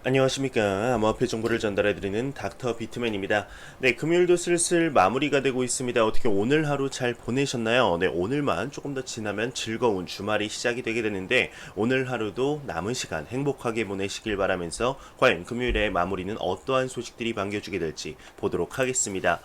안녕하십니까. 암호화폐 정보를 전달해드리는 닥터 비트맨입니다. 네, 금요일도 슬슬 마무리가 되고 있습니다. 어떻게 오늘 하루 잘 보내셨나요? 네, 오늘만 조금 더 지나면 즐거운 주말이 시작이 되게 되는데 오늘 하루도 남은 시간 행복하게 보내시길 바라면서 과연 금요일의 마무리는 어떠한 소식들이 반겨주게 될지 보도록 하겠습니다.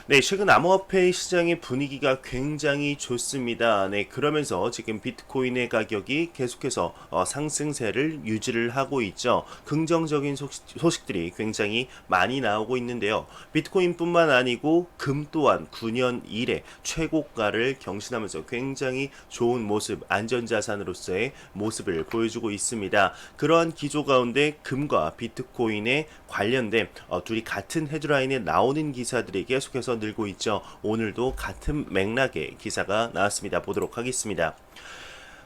네, 최근 암호화폐 시장의 분위기가 굉장히 좋습니다. 네, 그러면서 지금 비트코인의 가격이 계속해서 상승세를 유지를 하고 있죠. 긍정적인 소식들이 굉장히 많이 나오고 있는데요. 비트코인뿐만 아니고 금 또한 9년 이래 최고가를 경신하면서 굉장히 좋은 모습, 안전자산으로서의 모습을 보여주고 있습니다. 그러한 기조 가운데 금과 비트코인에 관련된 둘이 같은 헤드라인에 나오는 기사들이 계속해서 늘고 있죠. 오늘도 같은 맥락의 기사가 나왔습니다. 보도록 하겠습니다.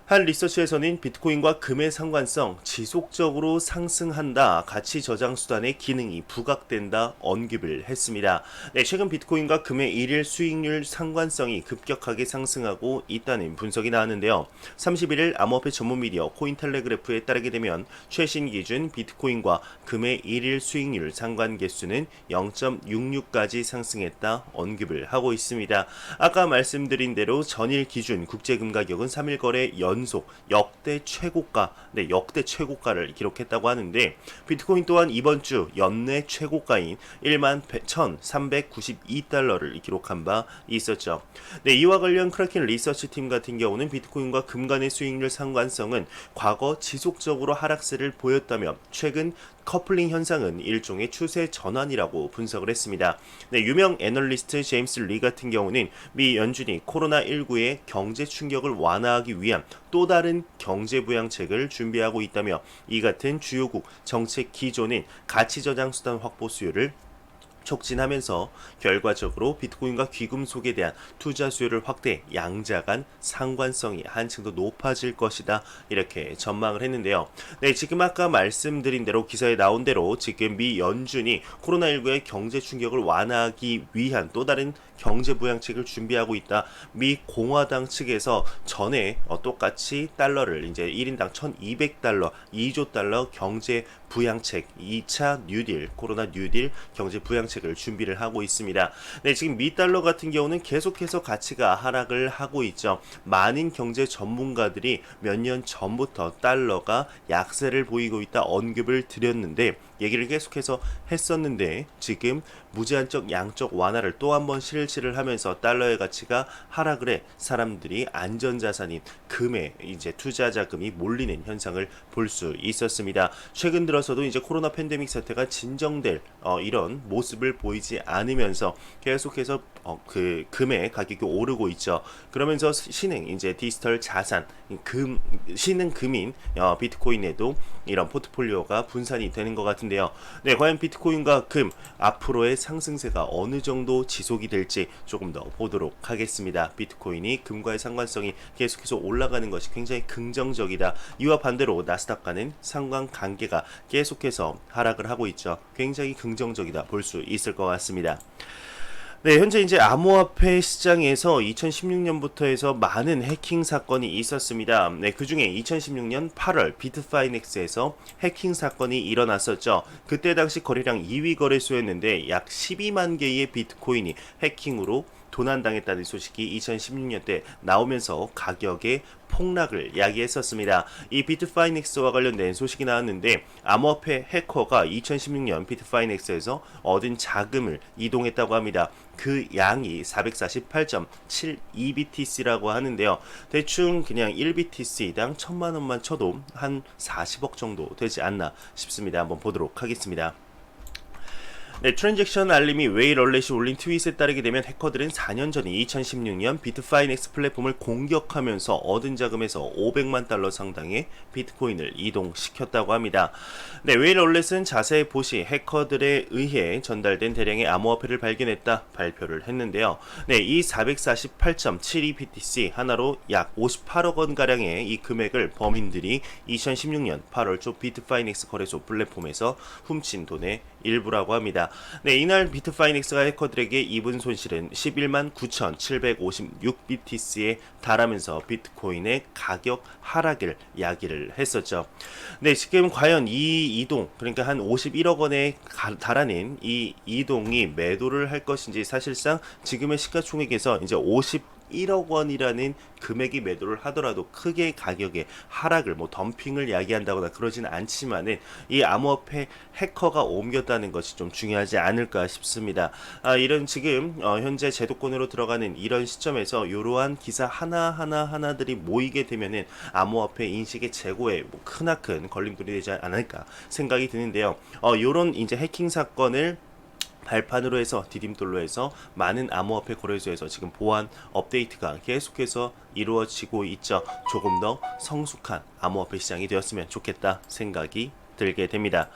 한 리서치에서는 비트코인과 금의 상관성 지속적으로 상승한다. 가치 저장 수단의 기능이 부각된다. 언급을 했습니다. 네, 최근 비트코인과 금의 일일 수익률 상관성이 급격하게 상승하고 있다는 분석이 나왔는데요. 31일 암호화폐 전문 미디어 코인텔레그래프에 따르게 되면 최신 기준 비트코인과 금의 일일 수익률 상관 개수는 0.66까지 상승했다. 언급을 하고 있습니다. 아까 말씀드린 대로 전일 기준 국제금 가격은 3일 거래 연속 역대 최고가, 역대 최고가를 기록했다고 하는데 비트코인 또한 이번 주 연내 최고가인 11,392달러를 기록한 바 있었죠. 네, 이와 관련 크라켄 리서치 팀 같은 경우는 비트코인과 금 간의 수익률 상관성은 과거 지속적으로 하락세를 보였다며 최근 커플링 현상은 일종의 추세 전환이라고 분석을 했습니다. 네, 유명 애널리스트 제임스 리 같은 경우는 미 연준이 코로나19의 경제 충격을 완화하기 위한 또 다른 경제 부양책을 준비하고 있다며 이 같은 주요국 정책 기조는 가치 저장 수단 확보 수요를 촉진하면서 결과적으로 비트코인과 귀금속에 대한 투자 수요를 확대, 양자간 상관성이 한층 더 높아질 것이다. 이렇게 전망을 했는데요. 네, 지금 아까 말씀드린 대로 기사에 나온 대로 지금 미 연준이 코로나19의 경제 충격을 완화하기 위한 또 다른 경제 부양책을 준비하고 있다. 미 공화당 측에서 전에 똑같이 달러를 이제 1인당 1,200달러, 2조 달러 경제 부양책, 2차 뉴딜, 코로나 뉴딜 경제 부양책을 준비를 하고 있습니다. 네, 지금 미 달러 같은 경우는 계속해서 가치가 하락을 하고 있죠. 많은 경제 전문가들이 몇 년 전부터 달러가 약세를 보이고 있다 언급을 드렸는데 얘기를 계속해서 했었는데 지금 무제한적 양적 완화를 또 한 번 실시를 하면서 달러의 가치가 하락을 해 사람들이 안전자산인 금에 이제 투자 자금이 몰리는 현상을 볼 수 있었습니다. 최근 들어서도 이제 코로나 팬데믹 사태가 진정될 이런 모습을 보이지 않으면서 계속해서 그 금의 가격이 오르고 있죠. 그러면서 신흥 이제 디지털 자산 신흥 금인 비트코인에도 이런 포트폴리오가 분산이 되는 것 같은데요. 네, 과연 비트코인과 금 앞으로의 상승세가 어느 정도 지속이 될지 조금 더 보도록 하겠습니다. 비트코인이 금과의 상관성이 계속해서 올라가는 것이 굉장히 긍정적이다. 이와 반대로 나스닥과는 상관관계가 계속해서 하락을 하고 있죠. 굉장히 긍정적이다 볼 수 있을 것 같습니다. 네, 현재 이제 암호화폐 시장에서 2016년부터 해서 많은 해킹 사건이 있었습니다. 네, 그 중에 2016년 8월 비트파이넥스에서 해킹 사건이 일어났었죠. 그때 당시 거래량 2위 거래소였는데 약 12만 개의 비트코인이 해킹으로 도난당했다는 소식이 2016년 때 나오면서 가격의 폭락을 야기했었습니다. 이 비트파이넥스와 관련된 소식이 나왔는데 암호화폐 해커가 2016년 비트파이넥스에서 얻은 자금을 이동했다고 합니다. 그 양이 448.72BTC라고 하는데요. 대충 그냥 1BTC당 1,000만 원만 쳐도 한 40억 정도 되지 않나 싶습니다. 한번 보도록 하겠습니다. 네, 트랜잭션 알림이 웨이럴렛이 올린 트윗에 따르게 되면 해커들은 4년 전인 2016년 비트파이넥스 플랫폼을 공격하면서 얻은 자금에서 500만 달러 상당의 비트코인을 이동시켰다고 합니다. 네, 웨이럴렛은 자세히 보시 해커들에 의해 전달된 대량의 암호화폐를 발견했다 발표를 했는데요. 네, 이 448.72BTC 하나로 약 58억 원 가량의 이 금액을 범인들이 2016년 8월 초 비트파이넥스 거래소 플랫폼에서 훔친 돈의 일부라고 합니다. 네, 이날 비트파이넥스가 해커들에게 입은 손실은 11만 9,756 BTC에 달하면서 비트코인의 가격 하락을 야기를 했었죠. 네, 지금 과연 이 이동, 그러니까 한 51억 원에 달하는 이 이동이 매도를 할 것인지, 사실상 지금의 시가총액에서 이제 1억 원이라는 금액이 매도를 하더라도 크게 가격의 하락을 덤핑을 야기한다거나 그러진 않지만은 이 암호화폐 해커가 옮겼다는 것이 좀 중요하지 않을까 싶습니다. 이런 지금 현재 제도권으로 들어가는 이런 시점에서 이러한 기사 하나들이 모이게 되면은 암호화폐 인식의 재고에 크나큰 걸림돌이 되지 않을까 생각이 드는데요. 요런 이제 해킹 사건을 발판으로 해서 디딤돌로 해서 많은 암호화폐 거래소에서 지금 보안 업데이트가 계속해서 이루어지고 있죠. 조금 더 성숙한 암호화폐 시장이 되었으면 좋겠다 생각이 들게 됩니다.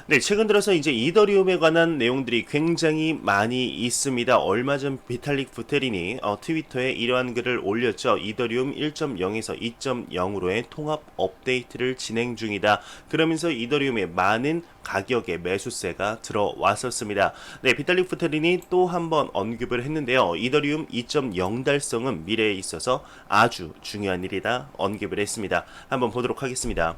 네, 최근 들어서 이제 이더리움에 관한 내용들이 굉장히 많이 있습니다. 얼마 전 비탈릭 부테린이 트위터에 이러한 글을 올렸죠. 이더리움 1.0에서 2.0으로의 통합 업데이트를 진행 중이다. 그러면서 이더리움에 많은 가격의 매수세가 들어왔었습니다. 네, 비탈릭 부테린이 또 한 번 언급을 했는데요. 이더리움 2.0 달성은 미래에 있어서 아주 중요한 일이다 언급을 했습니다. 한번 보도록 하겠습니다.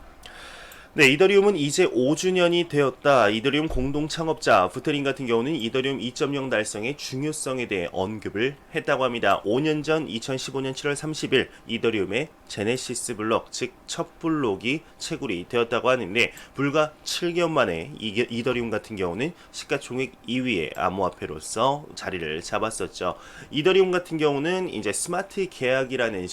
네, 이더리움은 이제 5주년이 되었다. 이더리움 공동 창업자 부테린 같은 경우는 이더리움 2.0 달성의 중요성에 대해 언급을 했다고 합니다. 5년 전 2015년 7월 30일 이더리움의 제네시스 블록, 즉 첫 블록이 채굴이 되었다고 하는데, 불과 7개월 만에 이더리움 같은 경우는 시가총액 2위의 암호화폐로서 자리를 잡았었죠. 이더리움 같은 경우는 이제 스마트 계약이라는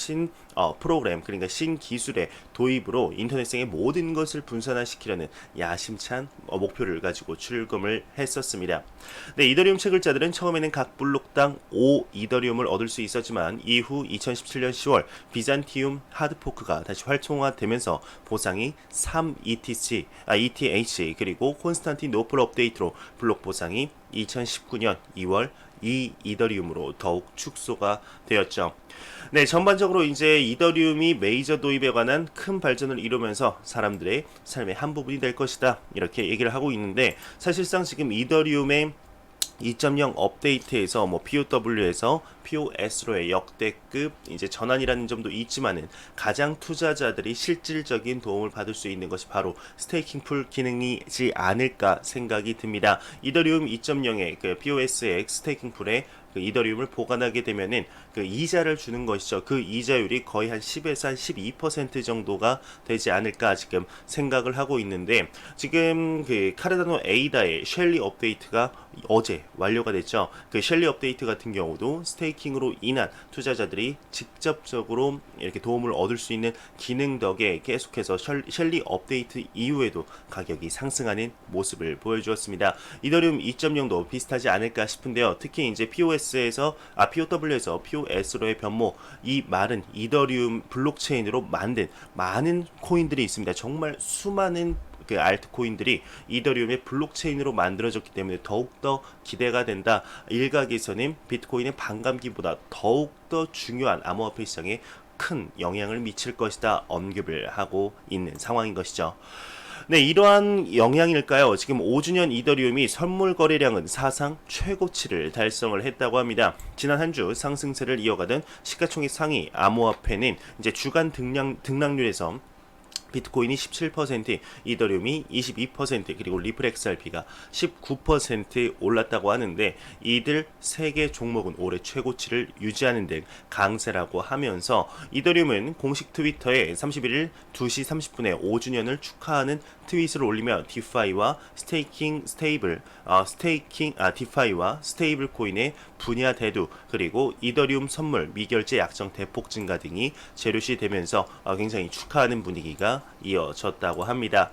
프로그램, 그러니까 신기술의 도입으로 인터넷상의 모든 것을 분산화시키려는 야심찬 목표를 가지고 출금을 했었습니다. 네, 이더리움 채굴자들은 처음에는 각 블록당 5 이더리움을 얻을 수 있었지만 이후 2017년 10월 비잔티움 하드포크가 다시 활성화되면서 보상이 3 ETH 그리고 콘스탄티노플 업데이트로 블록 보상이 2019년 2월 2 이더리움으로 더욱 축소가 되었죠. 네, 전반적으로 이제 이더리움이 메이저 도입에 관한 큰 발전을 이루면서 사람들의 삶의 한 부분이 될 것이다, 이렇게 얘기를 하고 있는데, 사실상 지금 이더리움의 2.0 업데이트에서 POW에서 POS로의 역대급 이제 전환이라는 점도 있지만은 가장 투자자들이 실질적인 도움을 받을 수 있는 것이 바로 스테이킹 풀 기능이지 않을까 생각이 듭니다. 이더리움 2.0의 그 POSX 스테이킹 풀에 그 이더리움을 보관하게 되면은 그 이자를 주는 것이죠. 그 이자율이 거의 한 10에서 한 12% 정도가 되지 않을까 지금 생각을 하고 있는데, 지금 그 카르다노 에이다의 셸리 업데이트가 어제 완료가 됐죠. 그 셸리 업데이트 같은 경우도 스테이킹으로 인한 투자자들이 직접적으로 이렇게 도움을 얻을 수 있는 기능 덕에 계속해서 셸리 업데이트 이후에도 가격이 상승하는 모습을 보여주었습니다. 이더리움 2.0도 비슷하지 않을까 싶은데요. 특히 이제 POW에서 POS로의 변모, 이 말은 이더리움 블록체인으로 만든 많은 코인들이 있습니다. 정말 수많은 그 알트코인들이 이더리움의 블록체인으로 만들어졌기 때문에 더욱더 기대가 된다. 일각에서는 비트코인의 반감기보다 더욱더 중요한 암호화폐 시장에 큰 영향을 미칠 것이다 언급을 하고 있는 상황인 것이죠. 네, 이러한 영향일까요? 지금 5주년 이더리움이 선물 거래량은 사상 최고치를 달성을 했다고 합니다. 지난 한 주 상승세를 이어가던 시가총액 상위 암호화폐는 이제 주간 등락률에서 비트코인이 17%, 이더리움이 22%, 그리고 리플 XRP가 19% 올랐다고 하는데, 이들 3개 종목은 올해 최고치를 유지하는 등 강세라고 하면서, 이더리움은 공식 트위터에 31일 2시 30분에 5주년을 축하하는 트윗을 올리며 디파이와 디파이와 스테이블 코인의 분야 대두, 그리고 이더리움 선물 미결제 약정 대폭 증가 등이 재료시 되면서 굉장히 축하하는 분위기가 이어졌다고 합니다.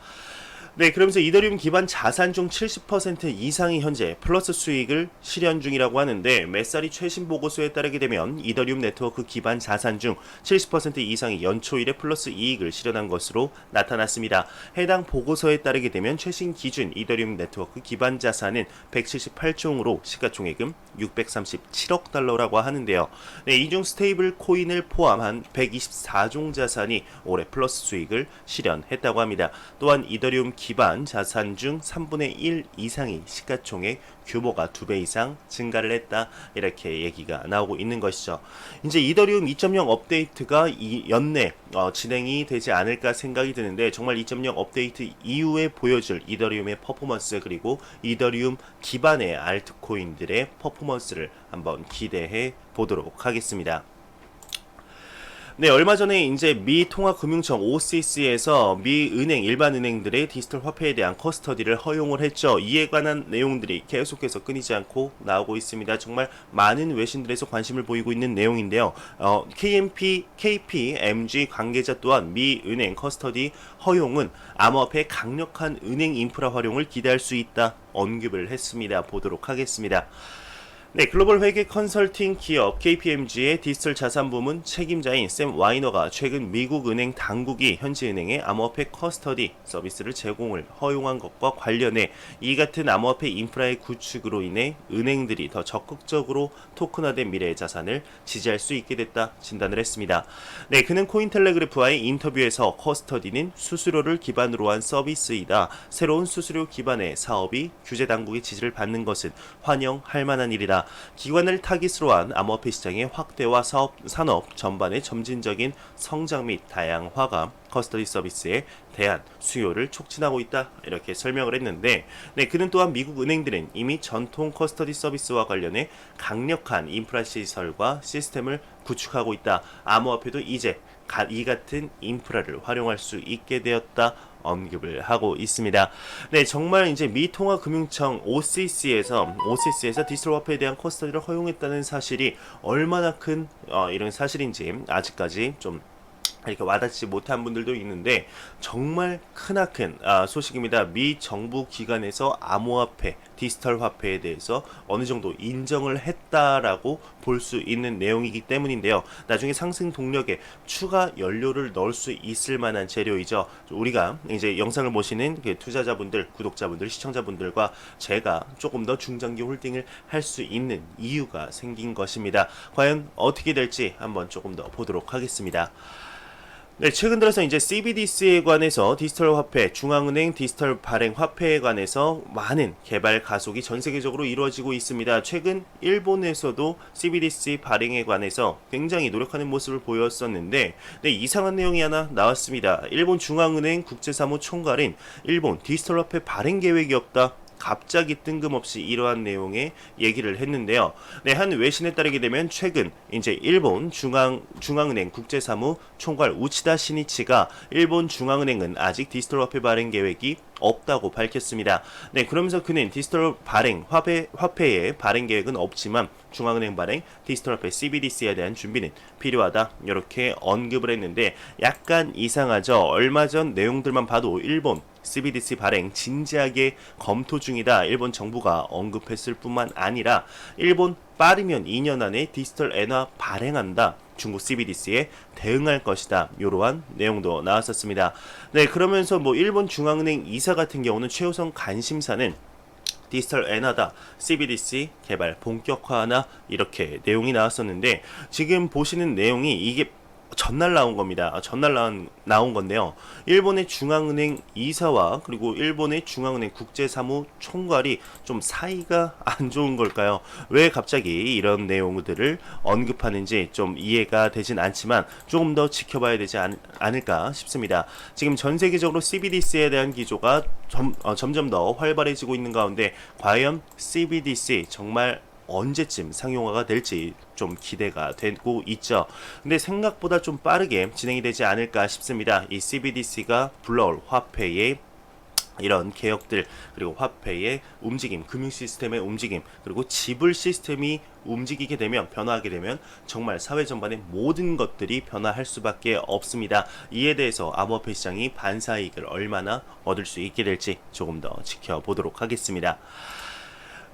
네, 그러면서 이더리움 기반 자산 중 70% 이상이 현재 플러스 수익을 실현 중이라고 하는데, 메사리 최신 보고서에 따르게 되면 이더리움 네트워크 기반 자산 중 70% 이상이 연초 1에 플러스 이익을 실현한 것으로 나타났습니다. 해당 보고서에 따르게 되면 최신 기준 이더리움 네트워크 기반 자산은 178종으로 시가총액은 637억 달러라고 하는데요. 네, 이중 스테이블 코인을 포함한 124종 자산이 올해 플러스 수익을 실현했다고 합니다. 또한 이더리움 기반 자산 중 3분의 1 이상이 시가총액 규모가 2배 이상 증가를 했다. 이렇게 얘기가 나오고 있는 것이죠. 이제 이더리움 2.0 업데이트가 연내 진행이 되지 않을까 생각이 드는데 정말 2.0 업데이트 이후에 보여줄 이더리움의 퍼포먼스 그리고 이더리움 기반의 알트코인들의 퍼포먼스를 한번 기대해 보도록 하겠습니다. 네, 얼마 전에 이제 미 통화금융청 OCC에서 미 은행 일반 은행들의 디지털 화폐에 대한 커스터디를 허용을 했죠. 이에 관한 내용들이 계속해서 끊이지 않고 나오고 있습니다. 정말 많은 외신들에서 관심을 보이고 있는 내용인데요. KPMG 관계자 또한 미 은행 커스터디 허용은 암호화폐의 강력한 은행 인프라 활용을 기대할 수 있다 언급을 했습니다. 보도록 하겠습니다. 네, 글로벌 회계 컨설팅 기업 KPMG의 디지털 자산 부문 책임자인 샘 와이너가 최근 미국 은행 당국이 현지은행에 암호화폐 커스터디 서비스를 제공을 허용한 것과 관련해 이 같은 암호화폐 인프라의 구축으로 인해 은행들이 더 적극적으로 토큰화된 미래의 자산을 지지할 수 있게 됐다 진단을 했습니다. 네, 그는 코인텔레그래프와의 인터뷰에서 커스터디는 수수료를 기반으로 한 서비스이다. 새로운 수수료 기반의 사업이 규제 당국의 지지를 받는 것은 환영할 만한 일이다. 기관을 타깃으로 한 암호화폐 시장의 확대와 산업 전반의 점진적인 성장 및 다양화가 커스터디 서비스에 대한 수요를 촉진하고 있다. 이렇게 설명을 했는데 네, 그는 또한 미국 은행들은 이미 전통 커스터디 서비스와 관련해 강력한 인프라 시설과 시스템을 구축하고 있다. 암호화폐도 이제 이 같은 인프라를 활용할 수 있게 되었다. 언급을 하고 있습니다. 네, 정말 이제 미통화금융청 OCC에서 디지털 화폐에 대한 커스터디를 허용했다는 사실이 얼마나 큰 이런 사실인지 아직까지 좀 이렇게 와닿지 못한 분들도 있는데 정말 크나큰 소식입니다. 미 정부 기관에서 암호화폐, 디지털 화폐에 대해서 어느 정도 인정을 했다라고 볼 수 있는 내용이기 때문인데요. 나중에 상승 동력에 추가 연료를 넣을 수 있을 만한 재료이죠. 우리가 이제 영상을 보시는 투자자분들, 구독자분들, 시청자분들과 제가 조금 더 중장기 홀딩을 할 수 있는 이유가 생긴 것입니다. 과연 어떻게 될지 한번 조금 더 보도록 하겠습니다. 네, 최근 들어서 이제 CBDC에 관해서 디지털 화폐, 중앙은행 디지털 발행 화폐에 관해서 많은 개발 가속이 전 세계적으로 이루어지고 있습니다. 최근 일본에서도 CBDC 발행에 관해서 굉장히 노력하는 모습을 보였었는데, 네, 이상한 내용이 하나 나왔습니다. 일본 중앙은행 국제사무 총괄인 일본 디지털 화폐 발행 계획이 없다. 갑자기 뜬금없이 이러한 내용의 얘기를 했는데요. 네, 한 외신에 따르게 되면 최근 이제 일본 중앙은행 국제사무 총괄 우치다 시니치가 일본 중앙은행은 아직 디지털 화폐 발행 계획이 없다고 밝혔습니다. 네, 그러면서 그는 디지털 발행 화폐의 발행 계획은 없지만 중앙은행 발행 디지털 화폐 CBDC에 대한 준비는 필요하다. 이렇게 언급을 했는데 약간 이상하죠. 얼마 전 내용들만 봐도 일본 CBDC 발행 진지하게 검토 중이다. 일본 정부가 언급했을 뿐만 아니라 일본 빠르면 2년 안에 디지털 엔화 발행한다. 중국 CBDC에 대응할 것이다. 이러한 내용도 나왔었습니다. 네, 그러면서 일본 중앙은행 이사 같은 경우는 최우선 관심사는 디지털 엔화다. CBDC 개발 본격화하나 이렇게 내용이 나왔었는데 지금 보시는 내용이 이게 전날 나온 겁니다. 전날 나온 건데요. 일본의 중앙은행 이사와 그리고 일본의 중앙은행 국제사무 총괄이 좀 사이가 안 좋은 걸까요? 왜 갑자기 이런 내용들을 언급하는지 좀 이해가 되진 않지만 조금 더 지켜봐야 되지 않을까 싶습니다. 지금 전 세계적으로 CBDC에 대한 기조가 점점 더 활발해지고 있는 가운데 과연 CBDC 정말 언제쯤 상용화가 될지 좀 기대가 되고 있죠. 근데 생각보다 좀 빠르게 진행이 되지 않을까 싶습니다. 이 CBDC가 불러올 화폐의 이런 개혁들 그리고 화폐의 움직임, 금융 시스템의 움직임 그리고 지불 시스템이 움직이게 되면 변화하게 되면 정말 사회 전반의 모든 것들이 변화할 수밖에 없습니다. 이에 대해서 암호화폐 시장이 반사이익을 얼마나 얻을 수 있게 될지 조금 더 지켜보도록 하겠습니다.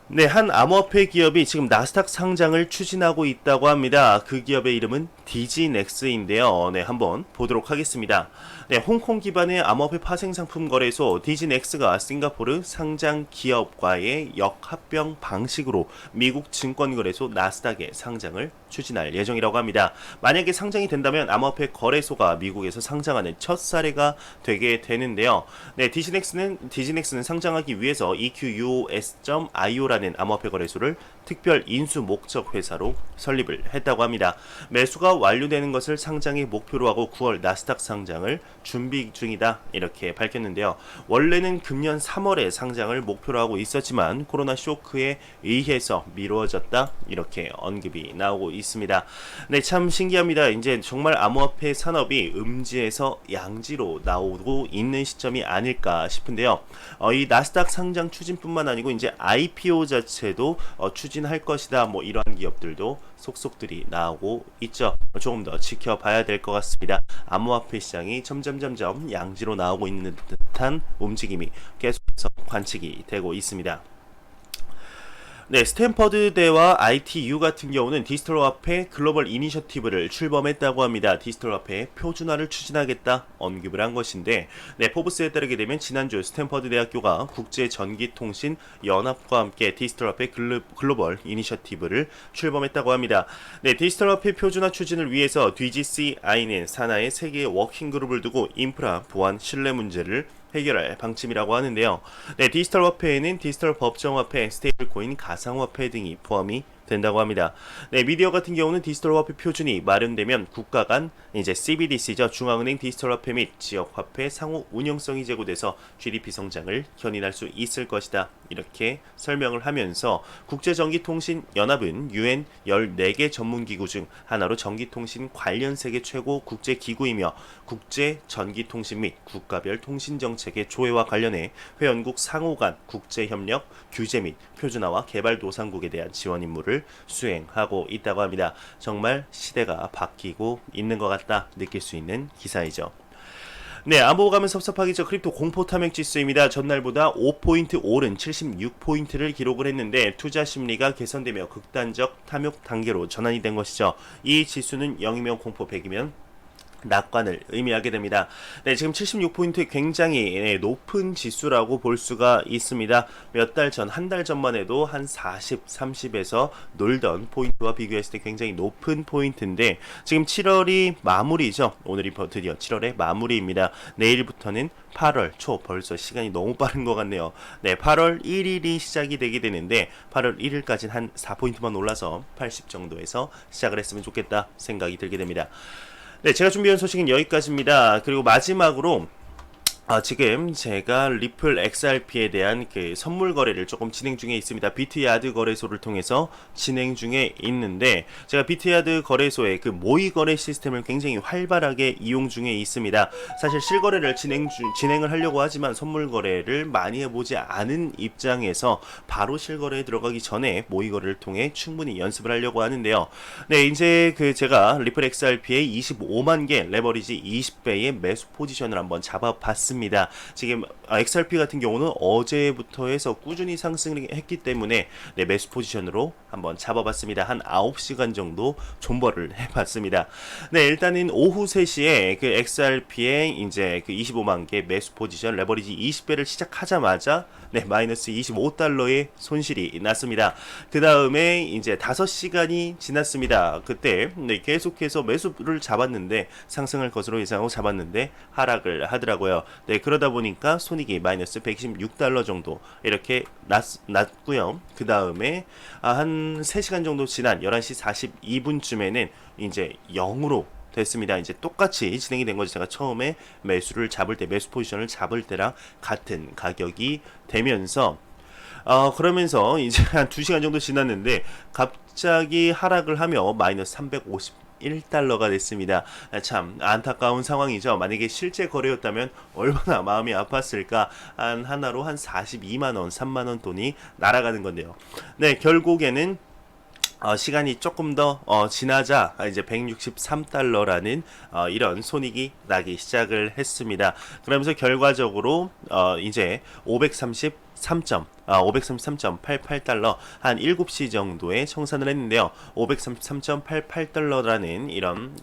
네, 한 암호화폐 기업이 지금 나스닥 상장을 추진하고 있다고 합니다. 그 기업의 이름은 디지넥스인데요. 네, 한번 보도록 하겠습니다. 네, 홍콩 기반의 암호화폐 파생 상품 거래소 디지넥스가 싱가포르 상장 기업과의 역합병 방식으로 미국 증권거래소 나스닥에 상장을 추진할 예정이라고 합니다. 만약에 상장이 된다면 암호화폐 거래소가 미국에서 상장하는 첫 사례가 되게 되는데요. 네, 디지넥스는 상장하기 위해서 EQUOS.io라는 암호화폐 거래소를 특별 인수 목적 회사로 설립을 했다고 합니다. 매수가 완료되는 것을 상장의 목표로 하고 9월 나스닥 상장을 준비 중이다 이렇게 밝혔는데요. 원래는 금년 3월에 상장을 목표로 하고 있었지만 코로나 쇼크에 의해서 미루어졌다 이렇게 언급이 나오고 있습니다. 네, 참 신기합니다. 이제 정말 암호화폐 산업이 음지에서 양지로 나오고 있는 시점이 아닐까 싶은데요. 이 나스닥 상장 추진뿐만 아니고 이제 IPO 자체도 추진할 것이다. 뭐 이러한 기업들도 속속들이 나오고 있죠. 조금 더 지켜봐야 될 것 같습니다. 암호화폐 시장이 점점 양지로 나오고 있는 듯한 움직임이 계속해서 관측이 되고 있습니다. 네, 스탠퍼드대와 ITU 같은 경우는 디지털 화폐 글로벌 이니셔티브를 출범했다고 합니다. 디지털 화폐 표준화를 추진하겠다 언급을 한 것인데, 네, 포브스에 따르게 되면 지난주 스탠퍼드 대학교가 국제 전기통신 연합과 함께 디지털 화폐 글로벌 이니셔티브를 출범했다고 합니다. 네, 디지털 화폐 표준화 추진을 위해서 DGCI는 산하의 세 개의 워킹 그룹을 두고 인프라 보안 신뢰 문제를 해결할 방침이라고 하는데요. 네, 디지털 화폐에는 디지털 법정화폐, 스테이블코인, 가상화폐 등이 포함이 된다고 합니다. 네, 미디어 같은 경우는 디지털 화폐 표준이 마련되면 국가 간 이제 CBDC죠. 중앙은행 디지털 화폐 및 지역 화폐 상호 운영성이 제고돼서 GDP 성장을 견인할 수 있을 것이다. 이렇게 설명을 하면서 국제전기통신연합은 UN 14개 전문기구 중 하나로 전기통신 관련 세계 최고 국제기구이며 국제전기통신 및 국가별 통신정책의 조회와 관련해 회원국 상호 간 국제협력, 규제 및 표준화와 개발도상국에 대한 지원 임무를 수행하고 있다고 합니다. 정말 시대가 바뀌고 있는 것 같다 느낄 수 있는 기사이죠. 네, 안 보고 가면 섭섭하겠죠. 크립토 공포 탐욕 지수입니다. 전날보다 5포인트 오른 76포인트를 기록을 했는데 투자 심리가 개선되며 극단적 탐욕 단계로 전환이 된 것이죠. 이 지수는 0이면 공포, 100이면 낙관을 의미하게 됩니다. 네, 지금 76포인트 굉장히 높은 지수라고 볼 수가 있습니다. 몇 달 전, 한 달 전만 해도 한 40, 30에서 놀던 포인트와 비교했을 때 굉장히 높은 포인트인데 지금 7월이 마무리죠. 오늘이 드디어 7월의 마무리입니다. 내일부터는 8월 초, 벌써 시간이 너무 빠른 것 같네요. 네, 8월 1일이 시작이 되게 되는데 8월 1일까지는 한 4포인트만 올라서 80 정도에서 시작을 했으면 좋겠다 생각이 들게 됩니다. 네, 제가 준비한 소식은 여기까지입니다. 그리고 마지막으로 지금 제가 리플 XRP에 대한 그 선물 거래를 조금 진행 중에 있습니다. 비트야드 거래소를 통해서 진행 중에 있는데 제가 비트야드 거래소의 그 모의 거래 시스템을 굉장히 활발하게 이용 중에 있습니다. 사실 실거래를 진행을 하려고 하지만 선물 거래를 많이 해보지 않은 입장에서 바로 실거래에 들어가기 전에 모의 거래를 통해 충분히 연습을 하려고 하는데요. 네, 이제 그 제가 리플 XRP의 25만 개 레버리지 20배의 매수 포지션을 한번 잡아봤습니다. 지금 XRP 같은 경우는 어제부터 해서 꾸준히 상승했기 때문에 네, 매수 포지션으로 한번 잡아봤습니다. 한 9시간 정도 존버를 해봤습니다. 네, 일단은 오후 3시에 그 XRP의 이제 그 25만 개 매수 포지션 레버리지 20배를 시작하자마자 네, 마이너스 25달러의 손실이 났습니다. 그 다음에 이제 5시간이 지났습니다. 그때 네, 계속해서 매수를 잡았는데 상승할 것으로 예상하고 잡았는데 하락을 하더라고요. 네, 그러다 보니까 손익이 마이너스 116달러 정도 이렇게 났고요. 그 다음에 한 3시간 정도 지난 11시 42분쯤에는 이제 0으로 됐습니다. 이제 똑같이 진행이 된 거죠. 제가 처음에 매수를 잡을 때, 매수 포지션을 잡을 때랑 같은 가격이 되면서 그러면서 이제 한 2시간 정도 지났는데 갑자기 하락을 하며 마이너스 351달러가 됐습니다. 참 안타까운 상황이죠. 만약에 실제 거래였다면 얼마나 마음이 아팠을까. 하나로 한 42만원, 3만원 돈이 날아가는 건데요. 네, 결국에는 시간이 조금 더 지나자 이제 163달러라는 이런 손익이 나기 시작을 했습니다. 그러면서 결과적으로 이제 533점 533.88달러 한 7시 정도에 청산을 했는데요. 533.88달러라는 이런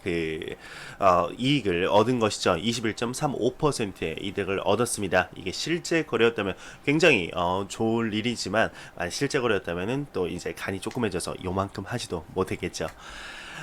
이익을 얻은 것이죠. 21.35%의 이득을 얻었습니다. 이게 실제 거래였다면 굉장히 좋을 일이지만 실제 거래였다면은 또 이제 간이 조그매져서 요만큼 하지도 못했겠죠.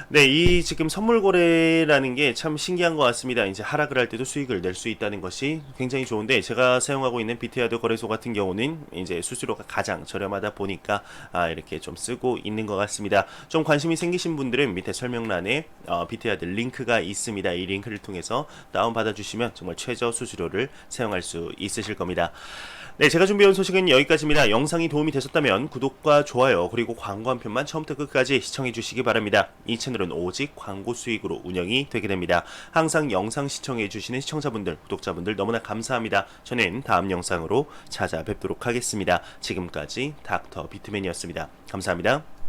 네, 이 지금 선물 거래라는 게 참 신기한 것 같습니다. 이제 하락을 할 때도 수익을 낼 수 있다는 것이 굉장히 좋은데, 제가 사용하고 있는 비트야드 거래소 같은 경우는 이제 수수료가 가장 저렴하다 보니까 이렇게 좀 쓰고 있는 것 같습니다. 좀 관심이 생기신 분들은 밑에 설명란에 비트야드 링크가 있습니다. 이 링크를 통해서 다운받아 주시면 정말 최저 수수료를 사용할 수 있으실 겁니다. 네, 제가 준비해온 소식은 여기까지입니다. 영상이 도움이 되셨다면 구독과 좋아요 그리고 광고 한 편만 처음부터 끝까지 시청해 주시기 바랍니다. 이 채널은 오직 광고 수익으로 운영이 되게 됩니다. 항상 영상 시청해 주시는 시청자분들, 구독자분들 너무나 감사합니다. 저는 다음 영상으로 찾아뵙도록 하겠습니다. 지금까지 닥터 비트맨이었습니다. 감사합니다.